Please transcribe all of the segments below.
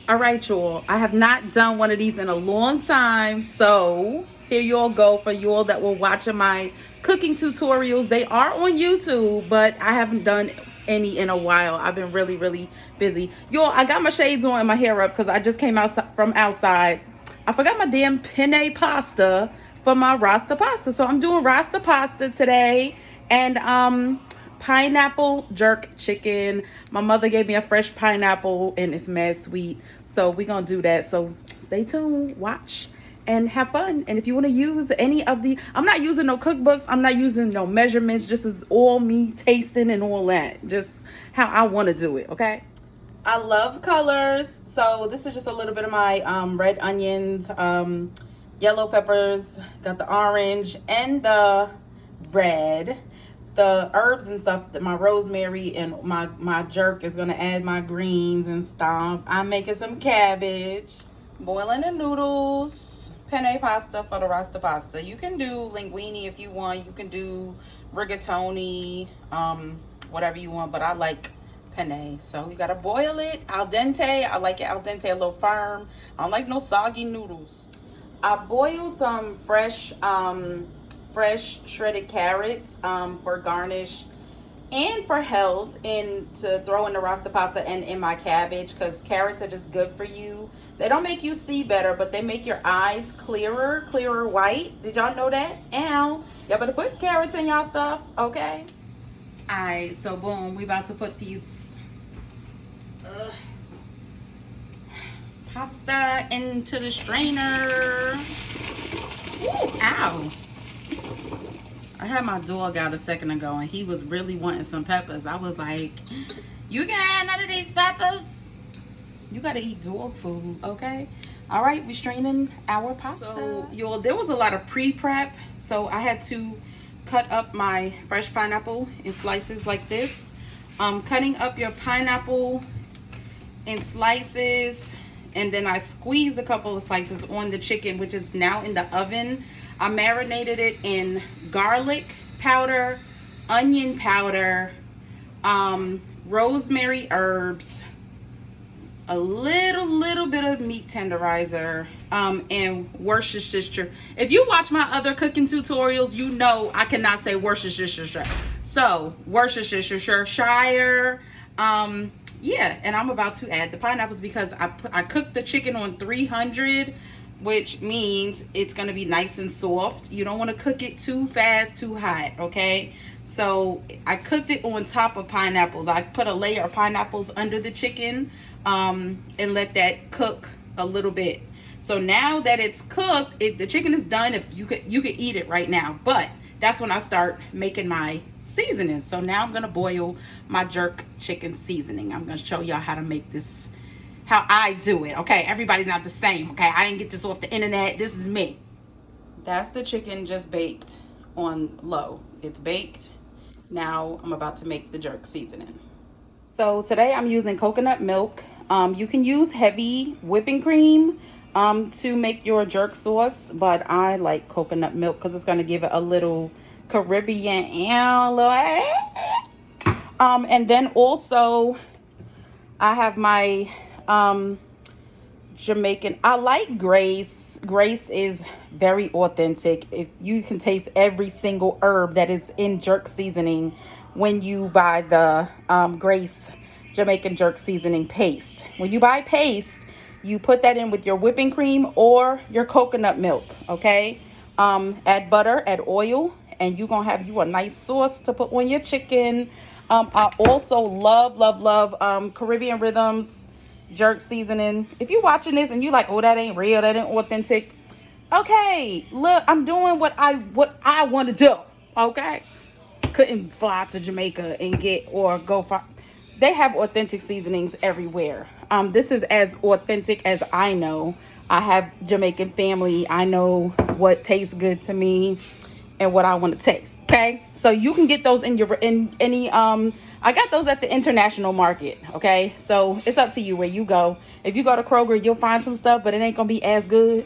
All right, y'all. I have not done one of these in a long time. So here you all go for you all that were watching my cooking tutorials. They are on YouTube, but I haven't done any in a while. I've been really, really busy. Y'all, I got my shades on and my hair up because I just came out from outside. I forgot my damn penne pasta for my Rasta pasta. So I'm doing Rasta pasta today. And pineapple jerk chicken. My mother gave me a fresh pineapple and it's mad sweet. So we're going to do that. So stay tuned, watch, and have fun. And if you want to use any of the, I'm not using no cookbooks. I'm not using no measurements. Just is all me tasting and all that. Just how I want to do it, okay? I love colors. So this is just a little bit of my red onions, yellow peppers, got the orange and the red. The herbs and stuff, that my rosemary and my jerk is gonna add my greens and stuff. I'm making some cabbage, boiling the noodles, penne pasta for the Rasta pasta. You can do linguine if you want. You can do rigatoni, whatever you want, but I like penne. So you gotta boil it al dente. I like it al dente, a little firm. I don't like no soggy noodles. I boil some fresh shredded carrots for garnish and for health, and to throw in the Rasta pasta and in my cabbage, because carrots are just good for you. They don't make you see better, but they make your eyes clearer white. Did y'all know that? Ow. Y'all better put carrots in y'all stuff, okay? Alright, so boom, we about to put these pasta into the strainer. Ooh, ow. I had my dog out a second ago and he was really wanting some peppers. I was like, you can have none of these peppers. You gotta eat dog food, okay? All right, we're straining our pasta. So, y'all, there was a lot of pre-prep. So I had to cut up my fresh pineapple in slices like this. Cutting up your pineapple in slices, and then I squeezed a couple of slices on the chicken, which is now in the oven. I marinated it in garlic powder, onion powder, rosemary herbs, a little bit of meat tenderizer, and Worcestershire. If you watch my other cooking tutorials, you know I cannot say Worcestershire. So Worcestershire, yeah, and I'm about to add the pineapples because I cooked the chicken on 300, which means it's going to be nice and soft. You don't want to cook it too fast, too hot, okay? So I cooked it on top of pineapples. I put a layer of pineapples under the chicken, and let that cook a little bit. So now that it's cooked, the chicken is done. If you could eat it right now, but that's when I start making my seasoning. So now I'm gonna boil my jerk chicken seasoning. I'm gonna show y'all how to make this, how I do it. Okay, everybody's not the same. Okay, I didn't get this off the internet. This is me. That's the chicken just baked on low. It's baked. Now I'm about to make the jerk seasoning. So today I'm using coconut milk. You can use heavy whipping cream to make your jerk sauce, but I like coconut milk because it's going to give it a little Caribbean and then also I have my Jamaican. I like Grace. Grace is very authentic. If you can taste every single herb that is in jerk seasoning when you buy the Grace Jamaican jerk seasoning paste. When you buy paste, you put that in with your whipping cream or your coconut milk, okay? Add butter, add oil, and you're gonna have you a nice sauce to put on your chicken. I also love Caribbean Rhythms jerk seasoning. If you're watching this and you like, oh, that ain't real, that ain't authentic, okay, look, I'm doing what I want to do, okay? Couldn't fly to Jamaica and get or go for. They have authentic seasonings everywhere. This is as authentic as I know. I have Jamaican family. I know what tastes good to me and what I want to taste. Okay, so you can get those in any. I got those at the international market. Okay, so it's up to you where you go. If you go to Kroger, you'll find some stuff, but it ain't gonna be as good.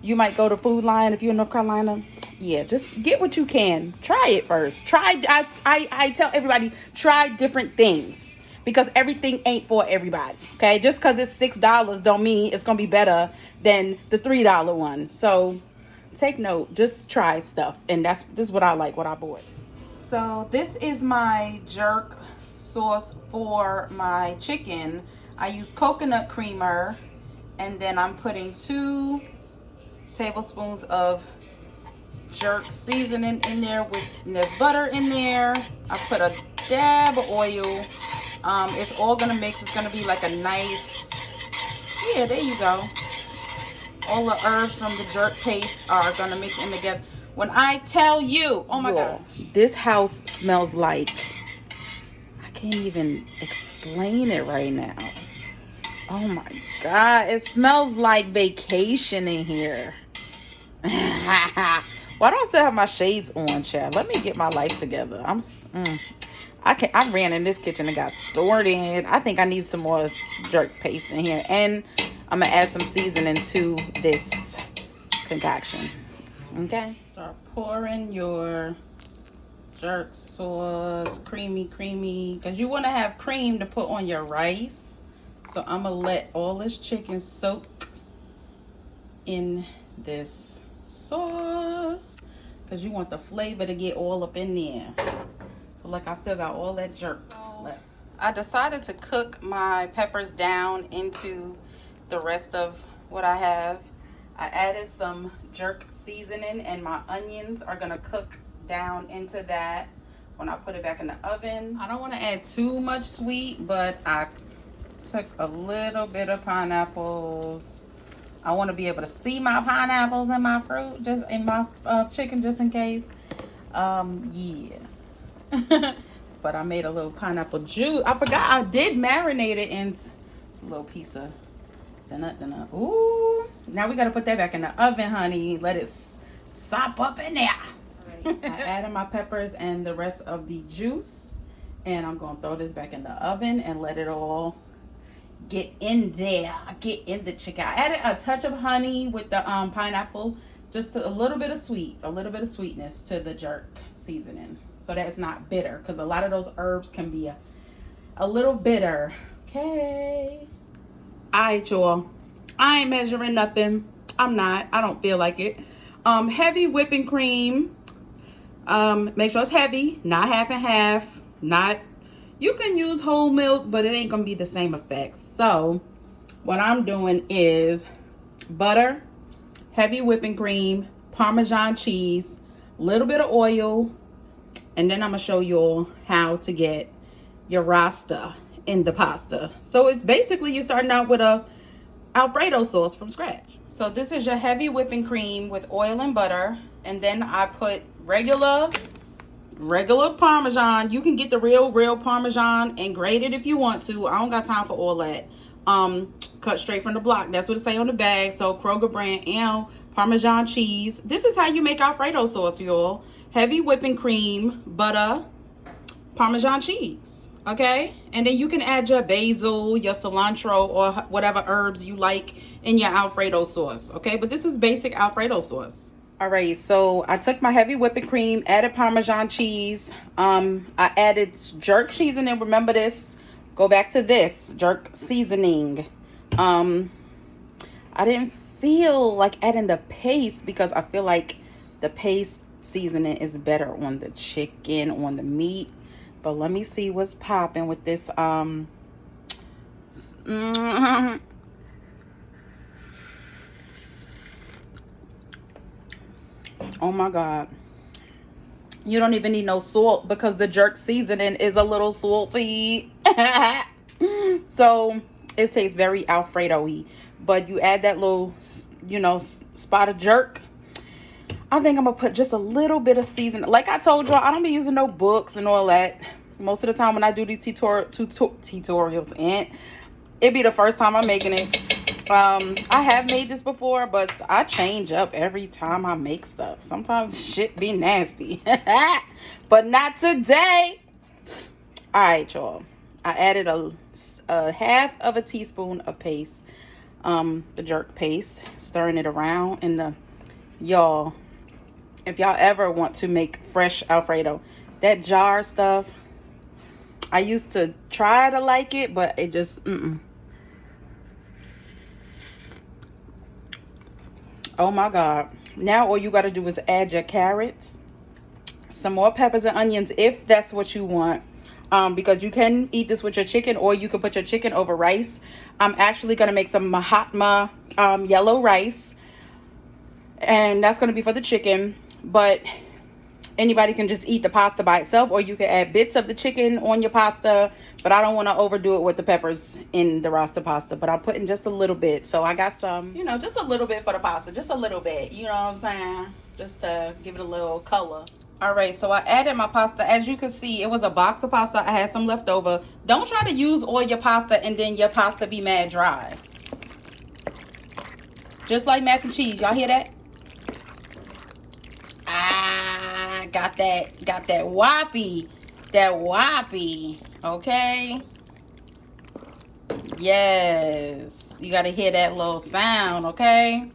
You might go to Food Line if you're in North Carolina. Yeah, just get what you can. Try it first. I tell everybody, try different things, because everything ain't for everybody. Okay, just because it's $6 don't mean it's gonna be better than the $3 one. So take note, just try stuff, and this is what I like, what I bought. So this is my jerk sauce for my chicken. I use coconut creamer, and then I'm putting 2 tablespoons of jerk seasoning in there and there's butter in there. I put a dab of oil. It's all gonna mix. It's gonna be like a nice, yeah, there you go. All the herbs from the jerk paste are gonna mix in together. When I tell you, oh my God, this house smells like, I can't even explain it right now. Oh my God, it smells like vacation in here. Why don't I still have my shades on, Chad? Let me get my life together. I ran in this kitchen and got stored in. I think I need some more jerk paste in here, and I'm gonna add some seasoning to this concoction. Okay. Start pouring your jerk sauce, creamy, because you want to have cream to put on your rice. So I'm gonna let all this chicken soak in this sauce because you want the flavor to get all up in there. So like, I still got all that jerk left. I decided to cook my peppers down into the rest of what I have. I added some jerk seasoning, and my onions are gonna cook down into that when I put it back in the oven. I don't want to add too much sweet, but I took a little bit of pineapples. I want to be able to see my pineapples in my fruit, just in my chicken, just in case. Yeah. But I made a little pineapple juice. I forgot I did marinate it in a little piece of the ooh. Now we got to put that back in the oven, honey. Let it sop up in there. Right. I added my peppers and the rest of the juice, and I'm going to throw this back in the oven and let it all get in there, get in the chicken. I added a touch of honey with the pineapple, just a little bit of sweetness to the jerk seasoning, so that it's not bitter, because a lot of those herbs can be a little bitter. Okay. All right, y'all. I ain't measuring nothing. I'm not. I don't feel like it. Heavy whipping cream. Make sure it's heavy, not half and half. You can use whole milk, but it ain't gonna be the same effect. So what I'm doing is butter, heavy whipping cream, Parmesan cheese, a little bit of oil, and then I'm gonna show you all how to get your Rasta in the pasta. So it's basically you're starting out with a Alfredo sauce from scratch. So this is your heavy whipping cream with oil and butter, and then I put regular Parmesan. You can get the real Parmesan and grate it if you want to. I don't got time for all that. Cut straight from the block. That's what it say on the bag. So Kroger brand and Parmesan cheese. This is how you make Alfredo sauce, y'all. Heavy whipping cream, butter, Parmesan cheese. Okay, and then you can add your basil, your cilantro, or whatever herbs you like in your Alfredo sauce. Okay, but this is basic Alfredo sauce. All right, so I took my heavy whipping cream, added Parmesan cheese. I added jerk seasoning. Remember this. Go back to this jerk seasoning. I didn't feel like adding the paste because I feel like the paste seasoning is better on the chicken, on the meat. But let me see what's popping with this. Oh my God. You don't even need no salt because the jerk seasoning is a little salty. So it tastes very Alfredo-y. But you add that little, spot of jerk. I think I'm going to put just a little bit of seasoning. Like I told y'all, I don't be using no books and all that. Most of the time when I do these tutorials, and it be the first time I'm making it. I have made this before, but I change up every time I make stuff. Sometimes shit be nasty. But not today. All right, y'all. I added a half of a teaspoon of paste. The jerk paste. Stirring it around. And y'all, if y'all ever want to make fresh Alfredo, that jar stuff, I used to try to like it, but it just, Oh my God. Now all you got to do is add your carrots, some more peppers and onions if that's what you want. Because you can eat this with your chicken, or you can put your chicken over rice. I'm actually going to make some Mahatma yellow rice, and that's going to be for the chicken. But anybody can just eat the pasta by itself, or you can add bits of the chicken on your pasta. But I don't want to overdo it with the peppers in the Rasta pasta, but I'm putting just a little bit. So I got some, just a little bit for the pasta, just a little bit, you know what I'm saying, just to give it a little color. All right, so I added my pasta. As you can see, it was a box of pasta. I had some left over. Don't try to use all your pasta and then your pasta be mad dry, just like mac and cheese. Y'all hear that? Got that whoppy. Okay. Yes, you got to hear that little sound. Okay.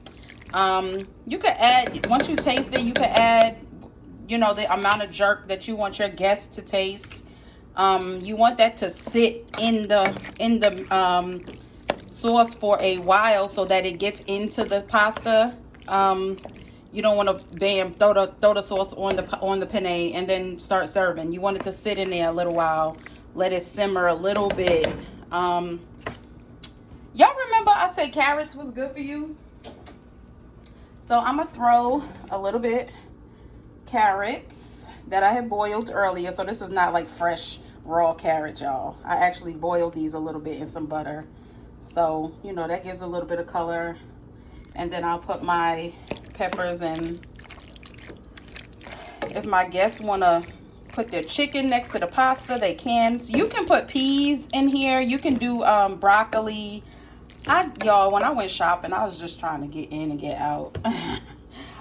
You could add, once you taste it, you could add, the amount of jerk that you want your guests to taste. You want that to sit in the sauce for a while so that it gets into the pasta. You don't want to throw the sauce on the penne and then start serving. You want it to sit in there a little while, let it simmer a little bit. Y'all remember I said carrots was good for you? So I'm gonna throw a little bit carrots that I had boiled earlier. So this is not like fresh raw carrots, y'all. I actually boiled these a little bit in some butter, so that gives a little bit of color. And then I'll put my peppers, and if my guests want to put their chicken next to the pasta, they can. So you can put peas in here. You can do broccoli. Y'all, when I went shopping, I was just trying to get in and get out.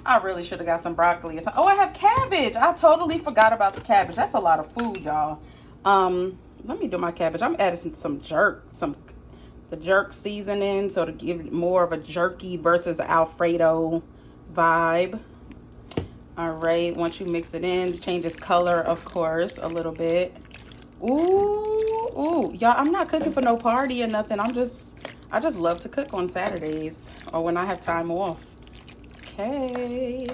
I really should have got some broccoli. Oh, I have cabbage. I totally forgot about the cabbage. That's a lot of food, y'all. Let me do my cabbage. I'm adding some jerk, the jerk seasoning, so to give it more of a jerky versus Alfredo vibe. All right, once you mix it in, change its color, of course, a little bit. Ooh, y'all, I'm not cooking for no party or nothing. I just love to cook on Saturdays or when I have time off. Okay,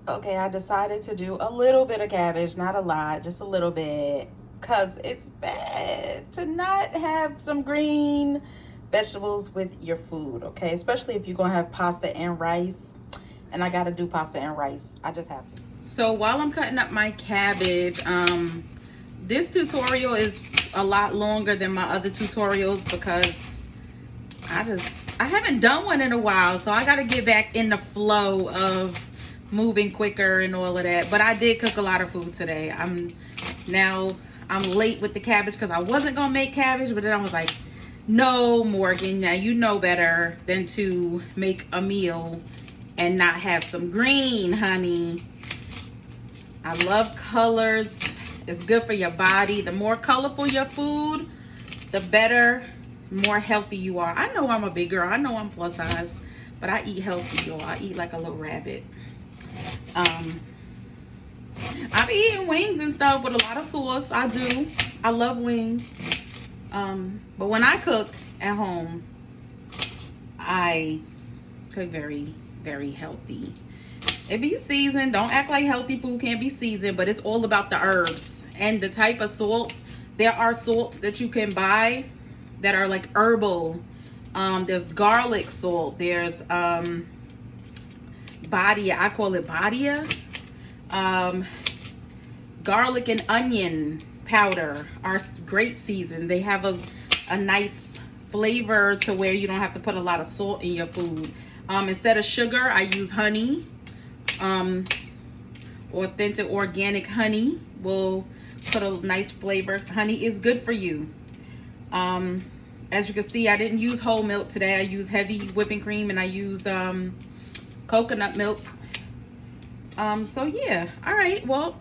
I decided to do a little bit of cabbage, not a lot, just a little bit, because it's bad to not have some green vegetables with your food, okay? Especially if you're gonna have pasta and rice. And I gotta do pasta and rice. I just have to. So while I'm cutting up my cabbage, this tutorial is a lot longer than my other tutorials because I haven't done one in a while, so I gotta get back in the flow of moving quicker and all of that. But I did cook a lot of food today. I'm late with the cabbage because I wasn't gonna make cabbage, but then I was like, no, Morgan, now you know better than to make a meal and not have some green, honey. I love colors. It's good for your body. The more colorful your food, the better, more healthy you are. I know I'm a big girl. I know I'm plus size, but I eat healthy, y'all. I eat like a little rabbit. I be eating wings and stuff with a lot of sauce. I do. I love wings. But when I cook at home, I cook very, very healthy. It be seasoned. Don't act like healthy food can't be seasoned, but it's all about the herbs and the type of salt. There are salts that you can buy that are like herbal. There's garlic salt. There's badia. I call it badia. Garlic and onion powder are great seasoned. They have a nice flavor to where you don't have to put a lot of salt in your food. Instead of sugar, I use honey. Authentic organic honey will put a nice flavor. Honey is good for you. As you can see, I didn't use whole milk today. I used heavy whipping cream and I used coconut milk. So yeah. All right. Well,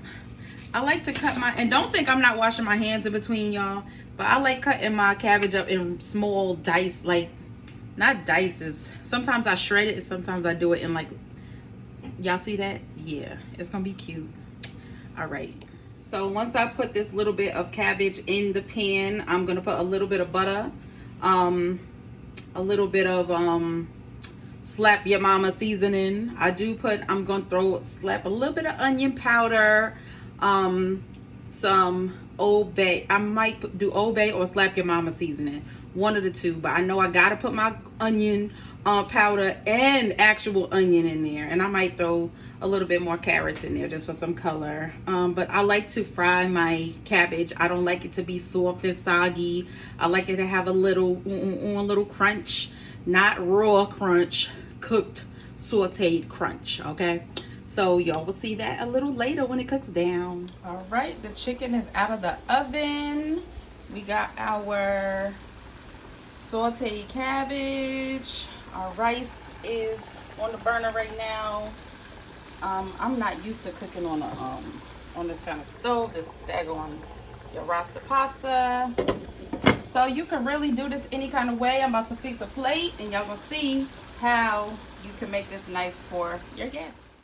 I like to cut and don't think I'm not washing my hands in between, y'all, but I like cutting my cabbage up in small dice, like not dices. Sometimes I shred it and sometimes I do it in like, y'all see that? Yeah, it's gonna be cute. All right. So once I put this little bit of cabbage in the pan, I'm gonna put a little bit of butter, a little bit of slap your mama seasoning. I'm gonna slap a little bit of onion powder, some Old Bay. I might do Old Bay or slap your mama seasoning, one of the two, but I know I gotta put my onion powder and actual onion in there, and I might throw a little bit more carrots in there just for some color. But I like to fry my cabbage. I don't like it to be soft and soggy. I like it to have a little crunch, not raw crunch, cooked sauteed crunch. Okay, so y'all will see that a little later when it cooks down. All right, the chicken is out of the oven. We got our sauteed cabbage. Our rice is on the burner right now. I'm not used to cooking on this kind of stove. This daggone your Rasta pasta. So you can really do this any kind of way. I'm about to fix a plate, and y'all gonna see how you can make this nice for your guests.